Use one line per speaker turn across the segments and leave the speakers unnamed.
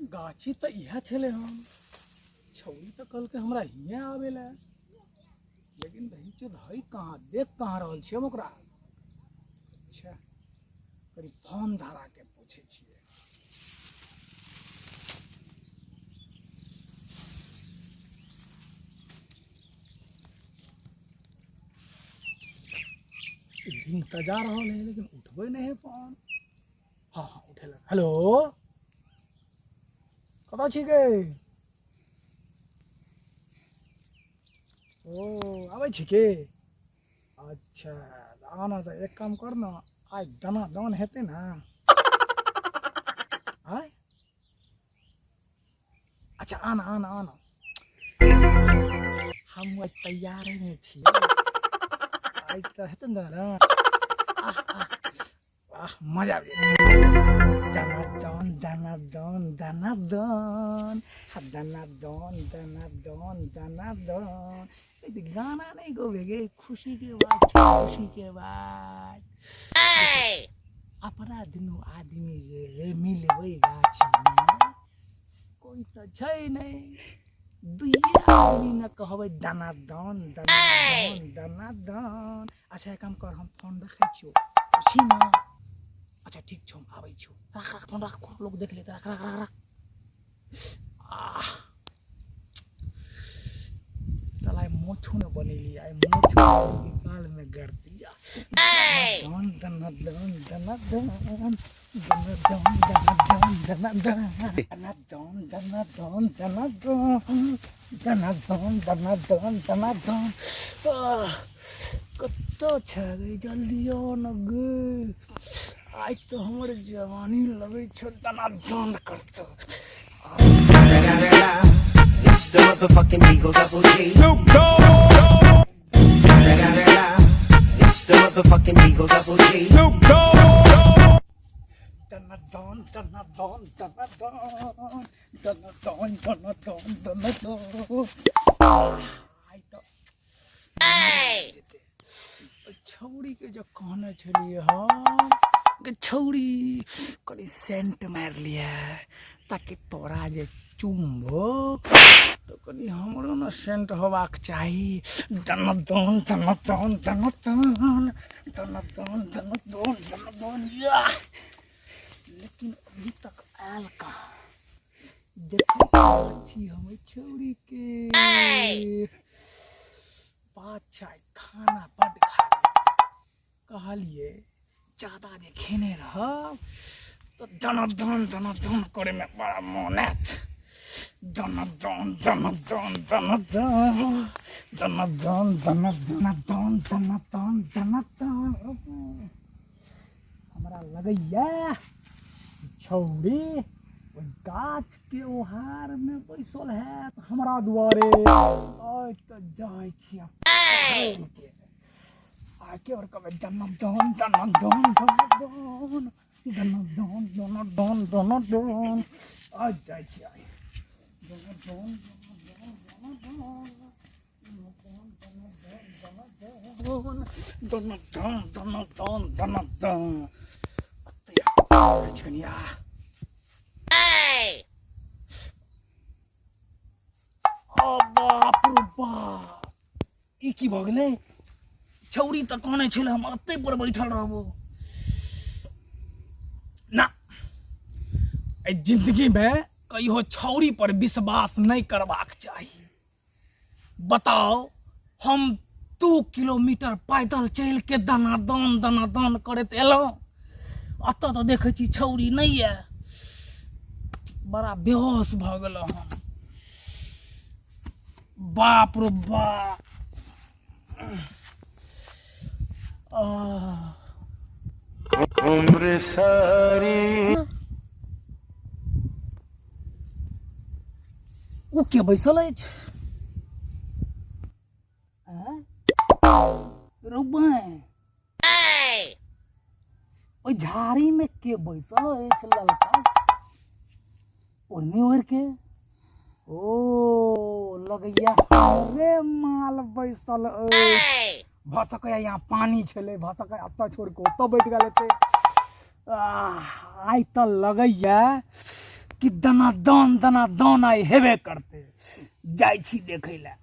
गाछी तो यह छले हम छौरी तो कल के हमरा हिये आवेला, लेकिन रही चुद हई कहाँ देख कहाँ रहल छियै हम ओकरा। अच्छा करी फोन धरा के पूछे छियै। रिंग तो जा रहा है लेकिन उठबे नहीं है फोन। हाँ हाँ उठेला। हेलो कतऽ छी गे? ओ आबै छी के? अच्छा आना तो एक काम कर ना, आज दाना दान हेते ना? आय अच्छा आना आना आना, हम तैयार में छी। आज तो हेते ना मजा आ दनादन दनादन दनादन दनादन दनादन दनादन। गाना नहीं गोबेगे, खुशी के बाद खुशी के बाद अपना दुनू आदमी जे मिलबै गाछी में कोई तो छै नहीं, दुइये आदमी न कहबै दनादन दनादन दनादन। अच्छा एक काम कर, हम फोन रखै छियो छी ना। अच्छा ठीक छौ हम आबै छियो, रख रख फोन रख, लोग देख लेते, रख रख रख रख। साला मोछू न बनेली, आई मोछू गाल में गड़ दिया। दन दनादन दनादन दनादन दनादन दनादन दनादन दनादन दनादन दनादन दनादन। कत्तो छ गई जल्दी आओ न गे, आज तो हमर जवानी लगे छ दनादन करतो।
It's the motherfucking Eagle Double G. Snoop Dogg. It's the motherfucking Eagle Double G. Snoop Dogg.
Danadan, danadan, danadan, danadan, danadan, danadan. छौड़ी के जो कहने छलिए हम कि छौड़ी करी सेंट मार लिया ताकि तोरा जे चुम्बो तो कनी हमरो न सेंट होबाक चाही। दनादन दनादन दनादन दनादन दनादन दनादन या। लेकिन अभी तक आयल कहाँ? देखो छी हमें छौड़ी के बात छै, खाना बड़ खा कहलिए ज्यादा जे खेने रह तो दनादन दनादन करे में बड़ा मन है। दनादन दनादन दनादन दनादन दनादन दनादन दनादन। हमरा लगैया छौड़ी ओइ गाछ के ओहार में बैसल है हमरा दुआरे। आज तो जाय छी आके और कबे दनादन दनादन दनादन दनादन दनादन दनादन। आज जाय छी आइ दनादन दनादन दनादन दनादन। कनिया बाप रे बाप, ई की भ गेलै? छौड़ी तो कहने छले हम अत्ते पर बैठल रहबो ना। ए जिंदगी में कहियो छौड़ी पर विश्वास नहीं करबाक चाही। बताओ हम 2 किलोमीटर पैदल चल के दनादन दनादन करत एलौं, अत तो देखे छी छौड़ी नहीं है, बड़ा बेहोश भ गेलौं हम। बाप रे बाप।
उम्र सारी
ओ के बैसल अछि? ओइ झाड़ी में के बैसल अछि ललका ओढ़नी ओढ़ के? ओ लगैया हमरे माल बैसल अछि। भ सकैया यहाँ पानी छले, भ सकैया अत्ता छोड़ के ओत्ता बैठ गेल हेतै। आई तो लगैया कि दना आइ हेबे करते जाइ छी देखै लए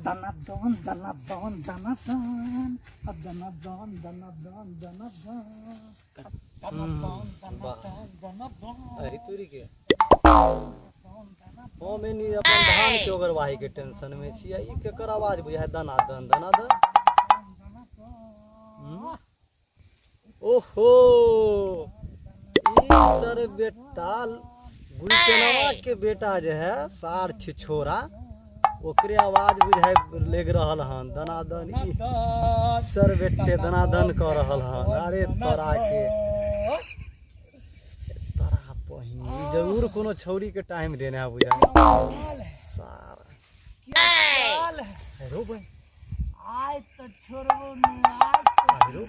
दना
अहि तोरी के हम एनी अपन धान के ओगरवाही के टेंशन में छी ई केकर आवाज बुझाय दना दन ओहो ई सर बेटा गुलटेनवा के बेटा जे है सार छिछोरा ओकरे आवाज बुझाय लेग रहल हन दनादन ई सर बेटे दनादन कर रहल हन अरे तोरा के तोरा पहिनी जरूर कोनो छौरी के टाइम देने है बुझाय सार रो भाई
आय तो छोड़बो न आय
रो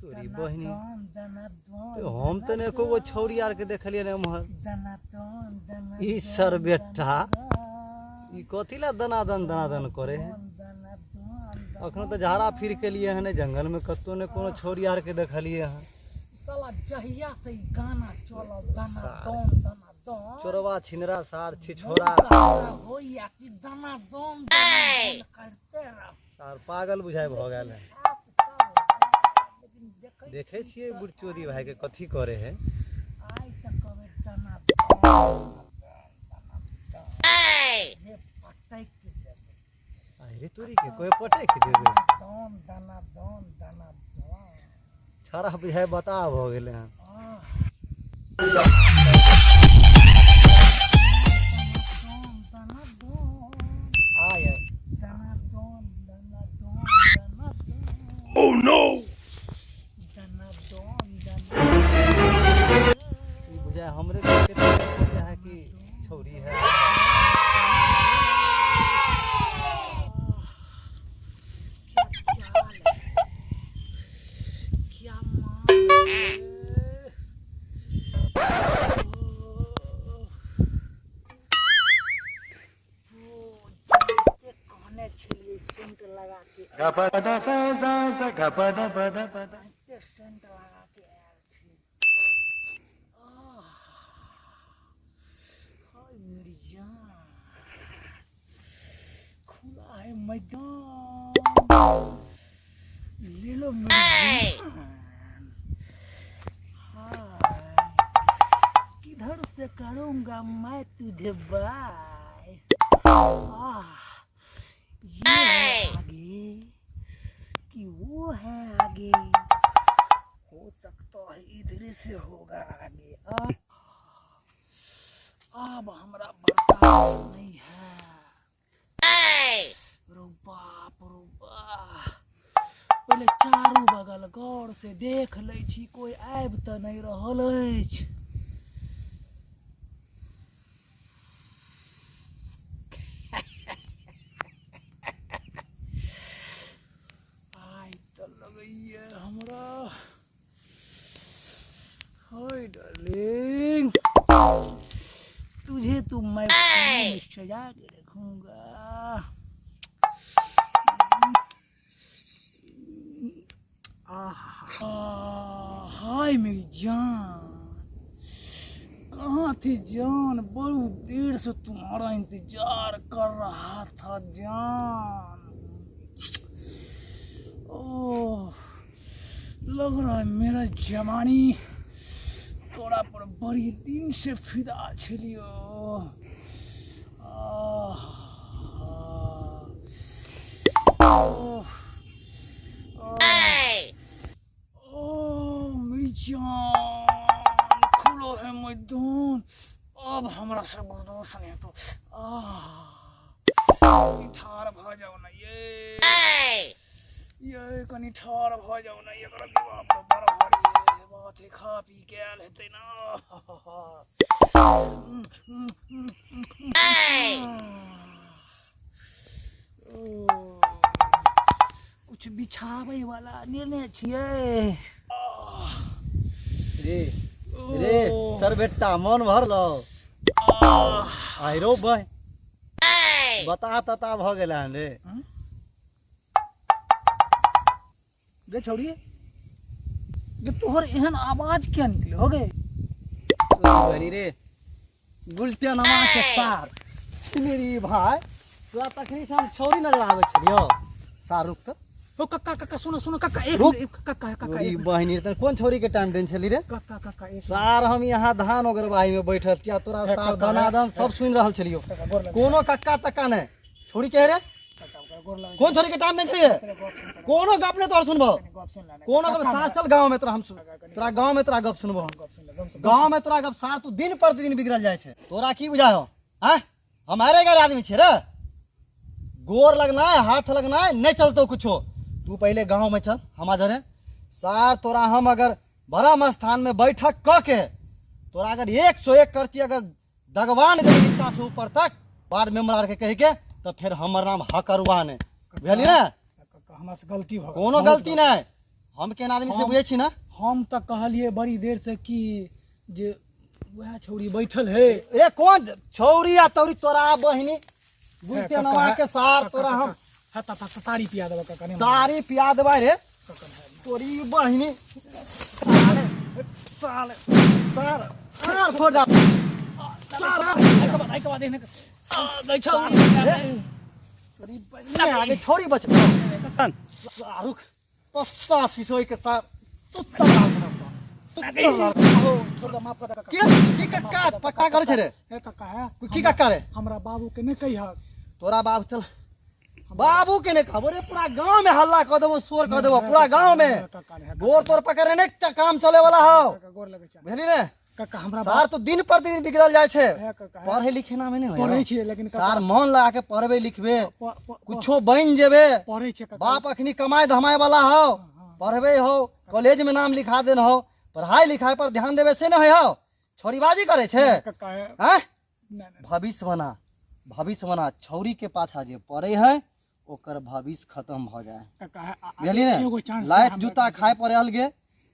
तोरी बहिनी हम तो ने एको गो छौरी आर के देखलिए ने उम्हर ई सर बेटा ई कथी ला दनादन करे है अखनो तो झाड़ा फिर के लिए है जंगल में कतो ने कोनो छौरी आर के देखलिए हैं
साला जहिया से ई गाना चलो दना
चोरवा छिनरा सार छिछोरा
होइया कि दना करते रह
सार पागल बुझाय भ गेल है देखे छिए बुढ़चोदी भाई के कथी करे है
आइ त कबे दना हे पटै के देबे
अरे तोरी के कोई पटे के देबे
दना
छाड़ा बुझाय बता भ गेले हैं आय
Oh no!
बुझाय हमरे के क्या है कि छौरी है
क्या मान सेंट लगा के आयल छी हाय मेरी जान खुला है मैदान ले लो मेरी जान हाय किधर से करूंगा मैं तुझे बाय ये है आगे कि वो है आगे हो सकता है इधर से होगा आगे अब हमरा बर्दाश्त नहीं है रो बाप पहले चारू बगल गौर से देख ले छी कोई आबि तो नहीं रहल अछि हमरा हाय डार्लिंग तुझे तो मैं सजा के रखूंगा हाय मेरी जान कहाँ थी जान बहुत देर से तुम्हारा इंतजार कर रहा था जान ओह लग रहा है मेरा जवानी तोरा पर बड़ी दिन से फिदा छलियो मेरी जान खुलो है मैदान अब हमरा से बर्दाश्त नहीं तो ठार भ जाओ ना ये कनी ठार भ जाओ ना एकरा विवाह पर बड़ भारी बात है खा पी के आयल हेतै ना कुछ बिछावे वाला निर्णय छियै
रे रे सर बेटा मन भरलो आइ रो भाई बता तता भ गेल रे
गे छोड़िए कि तोहर एहन आवाज क्या निकले हो गए?
बनी रे गुलटे नमा के सार मेरी भाई तोरा तखनी से हम छौरी नजर आवे छलियो शाहरुख तो
हो कक्का कक्का सुनो सुनो कक्का
रुक।
कक्का कक्का
मेरी बहिनी रे कौन छौरी के टाइम देन छली रे
कक्का कक्का एक
सार हम यहाँ धान अगरवाही में बैठल क्या तोरा सार दनादन सब सुन रहल छलियो
गोर लगे
कोनो कक्का तक्का नहीं छोड़ी कह रे
कक्का गोर लगे
कौन छोरी के टाइम देन छली रे कोनो गप ने तोर सुनबो
गप सुन लाने
कोनो गप सार चल गांव में तोरा हम तोरा गांव में तोरा गप सुनबो
गप सुन ले गप सुन
गांव में तोरा गप सार तू दिन प्रतिदिन बिगड़ल जाय छे तोरा की बुझाय हो हैं हमारे घर आदमी छे रे गोर लगना है हाथ लगना है नहीं चलतो कुछो तू पहले गांव में चल हमा जरे सार तोरा हम अगर बड़ा स्थान में बैठक क के तोरा अगर 101 करची अगर दगवान दे नीचा से ऊपर तक वार्ड मेंबर आर के कह के तो फिर हमर नाम हकरुआ ने बुझली ना
कक्का हमरा से गलती भ
कोनो गलती नहीं हम केन आदमी से बुझे छी ना
हम त कहलिए बड़ी देर से कि जे वह छौरी बैठल है
ए कौन छौरी आ तौरी तोरा बहिनी गुलते
कक्का,
नवा के सार
कक्का,
तोरा हम
हा ता ताड़ी पिया देबा कक्का ने
तारी पिया देबा रे
कक्का
तोरी बहिनी साले साले सार सार छोड़ जा
आई के बाद एने गई छौरी
तोरी बहिनी आगे छोरी बच शाहरुख पस्ता सिसोई के साथ तुत्ता
छोड़ माफ कर कक्का
की कक्का पक्का करे छे रे
हे कक्का है
की कक्का रे
हमरा बाबू के ने कही हक
तोरा बाबू चल बाबू के ने खबर है पूरा गांव में हल्ला कर देबो शोर कर देबो पूरा गांव में
कक्का ने
गोर तोर पकड़े ने काम चले वाला हो
गोर लगे चा
बुझली ने
कक्का हमरा
सार तो दिन पर दिन बिगड़ल जाय छे
है कक्का
पढ़े लिखे ना में नहीं
पढ़ै छी लेकिन
सार मन लगा के पढ़बे लिखबे
कुछ
कुछो बन जेबे
पढ़ै छी कक्का
बाप अखनी कमाए धमाए वाला हो पढ़बे हो कॉलेज में नाम लिखा देन हो पढ़ाई लिखाई पर ध्यान देवे से न हो छोरीबाजी करे छे
कक्का है
हैं
नहीं
भविष्य बना छौरी के पाछा जे पड़े है ओकर भविष्य खत्म भ जाए
कक्का है
बुझली ने लाइट जूता खाए पड़े गे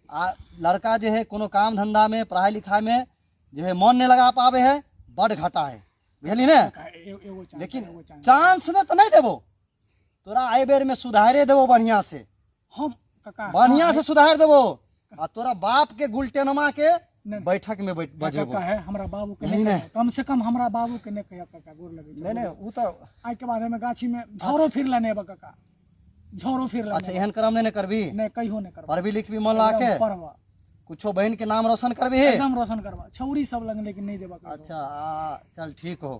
आ लड़का जे है कोनो काम धंधा में पढ़ाई लिखाई में जे है मन नहीं लगा पावे है बड़ घाटा है बुझली ने लेकिन चांस न तो नहीं देबो तोरा आई बेर में सुधारे देबो बढ़िया से
हम कक्का
बढ़िया से सुधार देबो आ तोरा बाप के गुलटेनमा के बैठक में बजेबो
कक्का है हमरा बाबू के
नहीं,
ने
नहीं।
कम से कम हमरा बाबू के ने कहिया कक्का गोर लगे
नहीं नहीं उ तो
आई के बाद में गाछी में झोरो फिर लाने बा कक्का झोरो फिर
अच्छा
लाने
एहन करम नहीं करबी
नहीं कहियो नहीं करबा
पढ़बी लिखबी मन लगा के
परवा
कुछो बहन के नाम रोशन करबी
एकदम रोशन करवा छौरी सब लग लेकिन नहीं देबा कक्का
अच्छा चल ठीक हो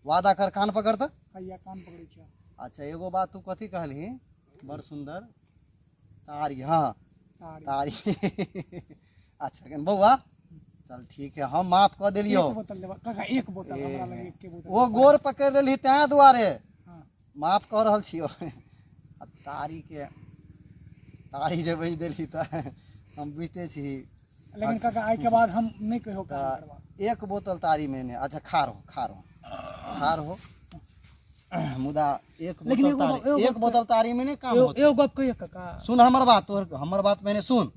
वादा कर कान पकड़ त
कहिया कान पकड़ै छै
अच्छा एगो बात तू कथी कहली बड़ सुंदर तारी हाँ
तारी
तारी अच्छा केन बौआ चल ठीक है हम माफ कर देलियो
एक बोतल देबा कक्का एक बोतल हमरा लगे एक के बोतल
वो गोर पकड़ लेली तें दुआरे
हां
माफ कर रहल छियो आ तारी के तारी जे बेच देली त हम बुझते छी
लेकिन कक्का आई के बाद हम नहीं कहियो
त
कान करवा
एक बोतल तारी में ने अच्छा खार हो मुदा
लेकिन एगो
एक बोतल तारी में नहीं काम होता
एगो गप कहिया कक्का
सुन हमर बात तोहर हमर बात मैंने सुन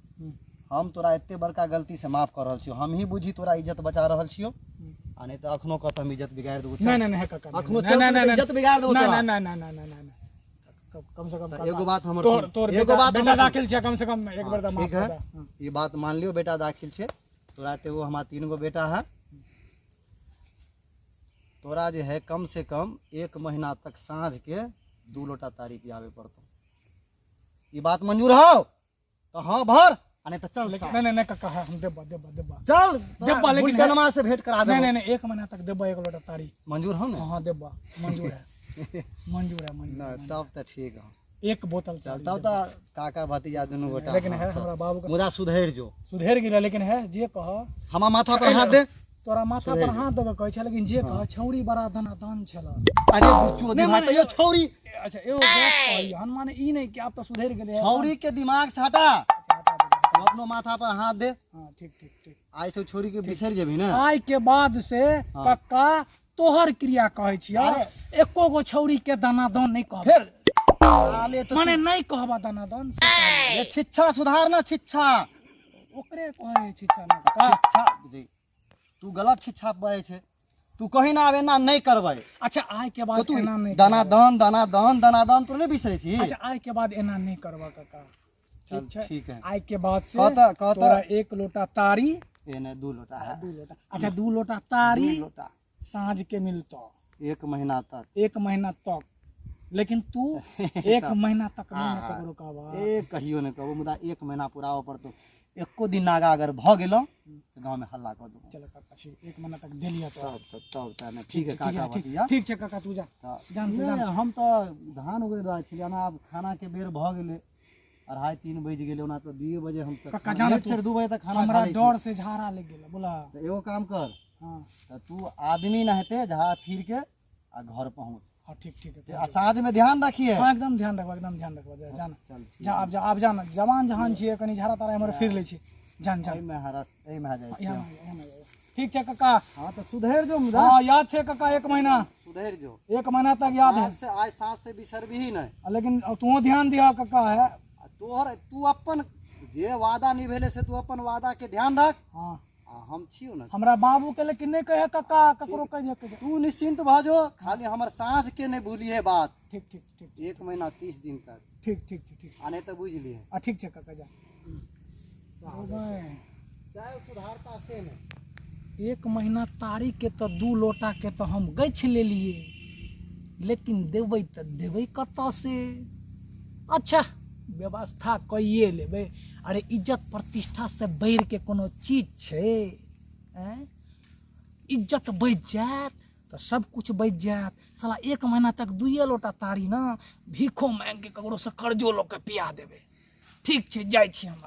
हम तोरा एते बड़का गलती से माफ कर रहल छियो हम ही बुझी तोरा इज्जत बचा रहल छियो आ नहीं तो अखनो कहत हम इज्जत बिगाड़ देबो
नहीं नहीं कक्का
अखनो इज्जत बिगाड़ देबो तोरा
नहीं कम से कम
एगो बात हमर
तोर
सुन।
तोर
एगो बात
बेटा
हमर सुन।
दाखिल छै कम से कम एक बार दा माफ
ठीक है
कर दा
ये बात मान लियो बेटा दाखिल छे तोरा ते वो हमारा 3 गो बेटा है तोरा जे है कम से कम 1 महीना तक साँझ के 2 लोटा तारी पियावे पड़तो ये बात मंजूर हो तो हाँ भर आ नहीं तो चल
लेकिन नहीं कक्का है हम देबा
चल
देबा लेकिन
बुलटनमा से भेंट करा दे
नहीं एक महीना तक देबा एक लोटा तारी
मंजूर हो ना
हां देबा मंजूर है मंजूर
ना
है
तब तो ठीक है
एक बोतल
चल तब तो काका भतीजा दोनों बेटा
लेकिन है हमरा बाबू का
मुदा सुधर जो
सुधर गेला लेकिन है जे कह
हमा माथा पर हाथ दे
तोरा माथा पर हाथ देबे कहै छै लेकिन जे कह छौरी बड़ा धनाधन छला
अरे बुच्चू दिमाग तो छौरी
अच्छा एगो बात कही हनुमान ई नहीं कि आप तो सुधर गेले
छौरी के दिमाग से हटा तू अपनो माथा पर हाथ दे
हां ठीक
आई से छोरी के बिसर जेबी ना
आई के बाद से कक्का तोहर क्रिया कहै छिया एको गो छौरी के दानादान नहीं कह
फिर साले तो
माने नहीं कहबा दानादान से कहबा।
ये शिक्षा सुधार ना शिक्षा
ओकरे कहै छी चना कक्का
शिक्षा देख तू गलत शिक्षा पढ़े छे तू कहीं ना आवे ना नहीं करबे
अच्छा आई के
तो
बाद
तू
एना नहीं
दाना दान तू नहीं बिसरे छी
अच्छा आई के बाद एना नहीं करबा कक्का
चल ठीक है।
आय के बाद से
कहता
तोरा 1 लोटा तारी
एने 2 लोटा है
2 लोटा, अच्छा 2 लोटा तारी
2 लोटा
साँझ के मिलतो
1 महीना तक
1 महीना तक। लेकिन तू 1 महीना तक नहीं न ककरो कहबा।
ए कहियो ने कहबो, मुदा 1 महीना पूरा पर तो एको दिन नागा अगर भ गेलो तो गांव में हल्ला कर दूं।
चल काका 1 महीना तक देलिया तो
तब तब ठीक है काका बतिया।
ठीक छै काका तू जा जान तू जा।
हम तो धान उगरे द्वारा छिलिया ना, अब खाना के बेर भ गेले 2:30-3 बज गेले, ओना तो 2 बजे हम तक
काका जान
से 2 बजे तक खाना
हमरा
खा लै छी।
डर से झाड़ा लग गेल बोला।
तो एगो काम कर,
हां
तो तू आदमी न हेते जहाँ फिर के आ घर पहुंच।
हां ठीक है।
आ साँझ में ध्यान रखिए।
हां एकदम ध्यान रखबा, एकदम ध्यान रखबा। जान
चल
जा अब जा ना, जवान जहान छिए, कनी झाड़ा तारा हमर फिर ले छी। जान
ए में हरस ए में आ जाए छी।
ठीक छै काका।
हां तो सुधर जो मुदा।
हां याद छै काका 1 महीना,
सुधर जो
1 महीना तक याद है।
से आज सांस से बिसर भी नहीं।
लेकिन तू ध्यान दिया काका है।
तोहर तू अपन जे वादा निभेले से तू अपन वादा के ध्यान रख।
हां
हम छियो ना
हमरा बाबू के लेकिन नहीं कहे काका, ककरो कह दे।
तू निश्चिंत भ जो, खाली हमर सांझ के नहीं भूलिए बात।
ठीक
1 महीना 30 दिन तक।
ठीक
आने तो बुझ लिए।
ठीक छै काका जा।
चाहे सुधारता से नहीं।
1 महीना तारी के तो 2 लोटा के तो हम गछ ले लिए, लेकिन देबै तो देबै कतऽ से। अच्छा व्यवस्था कइए लेबै। अरे इज्जत प्रतिष्ठा से बढ़ के कोनो चीज छै? इज्जत बच जात तो सब कुछ बच जात। साला 1 महीना तक 2 लोटा तारी ना भीखो मांग के ककरो से कर्जो लोग के पिया देबै। ठीक छै, जाइ छी हम।